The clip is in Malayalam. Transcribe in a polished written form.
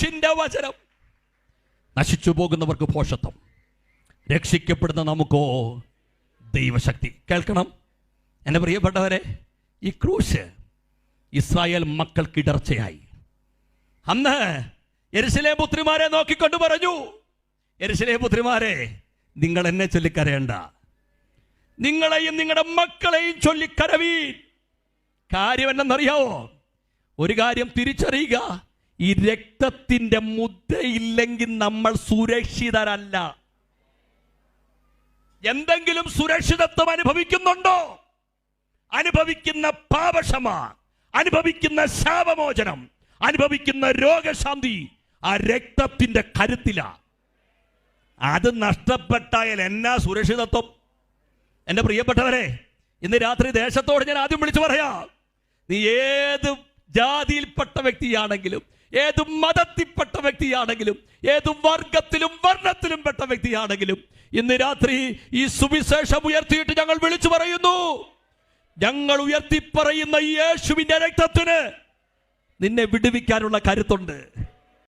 പിശാചിന്റെ വചനം. നശിച്ചു പോകുന്നവർക്ക് ഭോഷത്വം, രക്ഷിക്കപ്പെടുന്ന നമുക്കോ ദൈവശക്തി. കേൾക്കണം എൻ്റെ പ്രിയപ്പെട്ടവരെ, ഈ ക്രൂശ് ഇസ്രായേൽ മക്കൾക്ക് ഇടർച്ചയായി. അന്ന് യെരൂശലേം പുത്രിമാരെ നോക്കിക്കൊണ്ട് പറഞ്ഞു, യെരൂശലേം പുത്രിമാരെ, നിങ്ങൾ എന്നെ ചൊല്ലിക്കരയണ്ട, നിങ്ങളെയും നിങ്ങളുടെ മക്കളെയും ചൊല്ലിക്കരവീൻ. കാര്യം എന്തെന്നറിയാവോ? ഒരു കാര്യം തിരിച്ചറിയുക, ഈ രക്തത്തിന്റെ മുദ്രയില്ലെങ്കിൽ നമ്മൾ സുരക്ഷിതരല്ല. എന്തെങ്കിലും സുരക്ഷിതത്വം അനുഭവിക്കുന്നുണ്ടോ? അനുഭവിക്കുന്ന പാപക്ഷമ, അനുഭവിക്കുന്ന ശാപമോചനം, അനുഭവിക്കുന്ന രോഗശാന്തി ആ രക്തത്തിന്റെ കരുത്തില. അത് നഷ്ടപ്പെട്ടാൽ എന്നാ സുരക്ഷിതത്വം? എൻ്റെ പ്രിയപ്പെട്ടവരെ, ഇന്ന് രാത്രി ദേശത്തോട് ഞാൻ ആദ്യം വിളിച്ചു പറയാം, നീ ഏത് ജാതിയിൽപ്പെട്ട വ്യക്തിയാണെങ്കിലും, ഏത് മതത്തിൽപ്പെട്ട വ്യക്തിയാണെങ്കിലും, ഏത് വർഗത്തിലും വർണ്ണത്തിലും പെട്ട വ്യക്തിയാണെങ്കിലും, ഇന്ന് രാത്രി ഈ സുവിശേഷം ഉയർത്തിയിട്ട് ഞങ്ങൾ വിളിച്ചു പറയുന്നു, ഞങ്ങൾ ഉയർത്തി പറയുന്ന ഈ യേശുവിന്റെ രക്തത്തിന് നിന്നെ വിടുവിക്കാനുള്ള കരുത്തുണ്ട്.